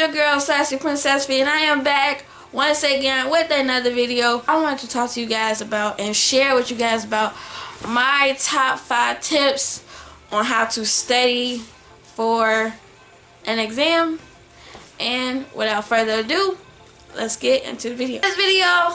your girl Sassyprincessify, and I am back once again with another video. I wanted to talk to you guys about and share with you guys about my top 5 tips on how to study for an exam. And without further ado, let's get into the video. This video, I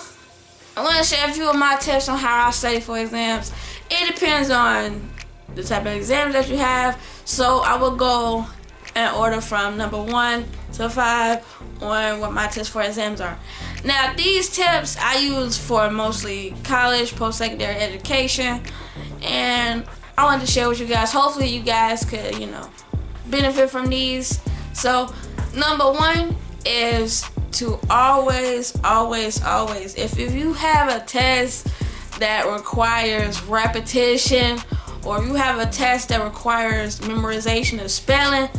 want to share a few of my tips on how I study for exams. It depends on the type of exams that you have, so I will go in order from number 1 to 5 on what my tips for exams are. Now, these tips I use for mostly college, post-secondary education, and I wanted to share with you guys. Hopefully you guys could, benefit from these. So, number 1 is to always, if you have a test that requires repetition, or you have a test that requires memorization of spelling,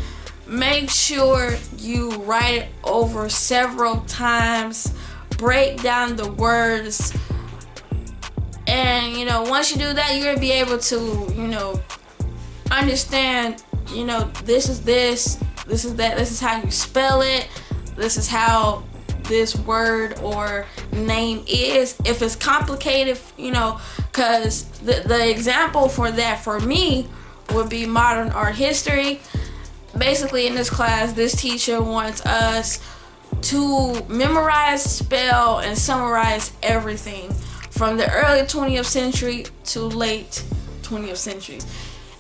make sure you write it over several times, break down the words, and once you do that, you're gonna be able to understand, this is this is that, this is how you spell it, this is how this word or name is. If it's complicated, because the example for that for me would be modern art history. Basically, in this class, this teacher wants us to memorize, spell, and summarize everything from the early 20th century to late 20th century.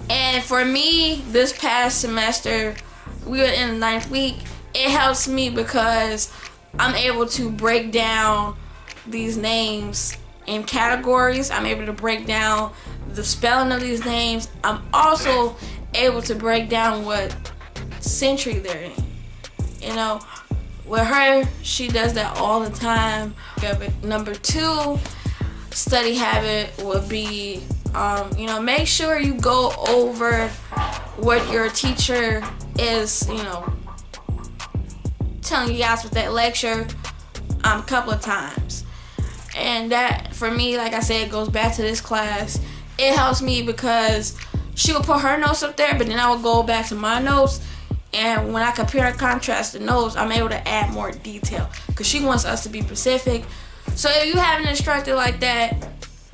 And for me, this past semester, we were in the 9th week. It helps me because I'm able to break down these names in categories. I'm able to break down the spelling of these names. I'm also able to break down what century they're in. With her, she does that all the time. Number 2 study habit would be, make sure you go over what your teacher is, telling you guys with that lecture a couple of times. And that, for me, like I said, goes back to this class. It helps me because she will put her notes up there, but then I will go back to my notes. And when I compare and contrast the notes, I'm able to add more detail because she wants us to be specific. So if you have an instructor like that,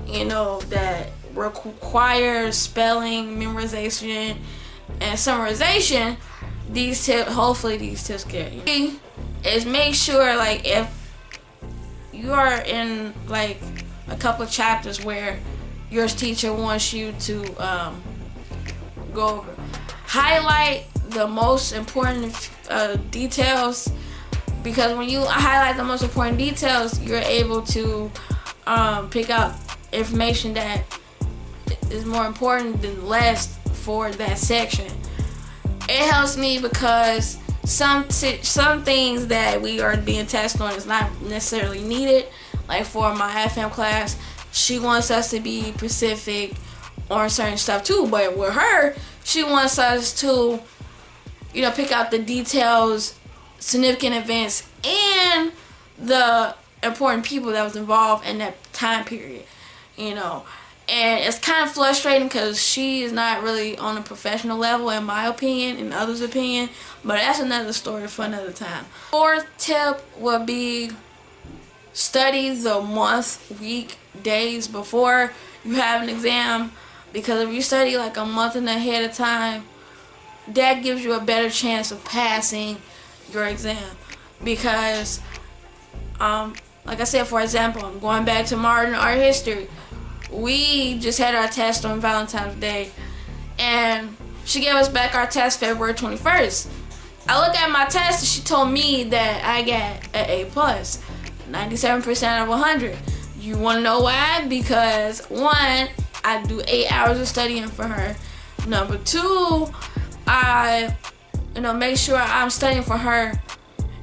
that requires spelling, memorization, and summarization, hopefully these tips get you. Is make sure, if you are in a couple of chapters where your teacher wants you to go over, highlight the most important details, because when you highlight the most important details, you're able to pick out information that is more important than less for that section. It helps me because some things that we are being tested on is not necessarily needed. Like for my FM class, she wants us to be specific on certain stuff too, but with her, she wants us to pick out the details, significant events, and the important people that was involved in that time period, And it's kind of frustrating because she is not really on a professional level, in my opinion, in others' opinion, but that's another story for another time. 4th tip would be study the month, week, days before you have an exam, because if you study a month and ahead of time, that gives you a better chance of passing your exam. Because like I said, for example, I'm going back to modern art history. We just had our test on Valentine's Day, and she gave us back our test February 21st. I look at my test and she told me that I got an A+, 97% out of 100. You want to know why? Because 1, I do 8 hours of studying for her. Number 2, I make sure I'm studying for her.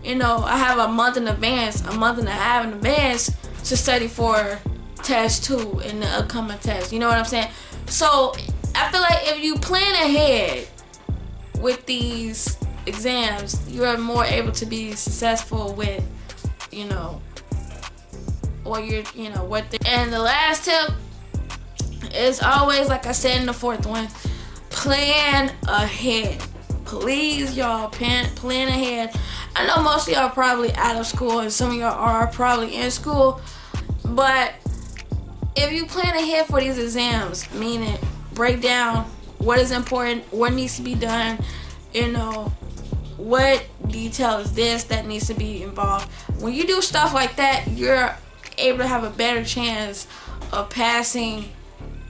I have a month in advance, a month and a half in advance to study for test 2 in the upcoming test. You know what I'm saying? So I feel like if you plan ahead with these exams, you're more able to be successful with and the last tip is always, like I said in the 4th one, plan ahead. Please, y'all, plan ahead. I know most of y'all are probably out of school and some of y'all are probably in school, but if you plan ahead for these exams, meaning break down what is important, what needs to be done, you know, what detail is this that needs to be involved. When you do stuff like that, you're able to have a better chance of passing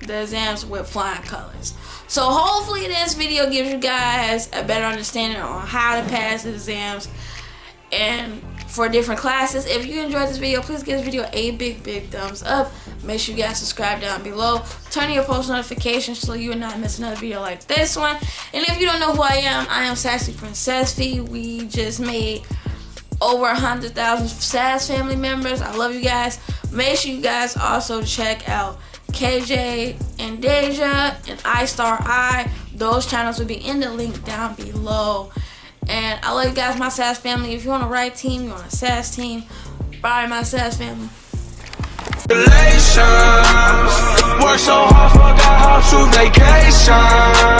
the exams with flying colors. So hopefully this video gives you guys a better understanding on how to pass the exams and for different classes. If you enjoyed this video, please give this video a big thumbs up. Make sure you guys subscribe down below. Turn on your post notifications so you will not miss another video like this one. And if you don't know who I am Sassyprincessify. We just made over 100,000 Sass family members. I love you guys. Make sure you guys also check out KJ and Deja and I. Those channels will be in the link down below. And I love you guys, my Sass family. If you want a right team, you want a Sass team, bye my Sass family. Work so hard, forgot how to vacation.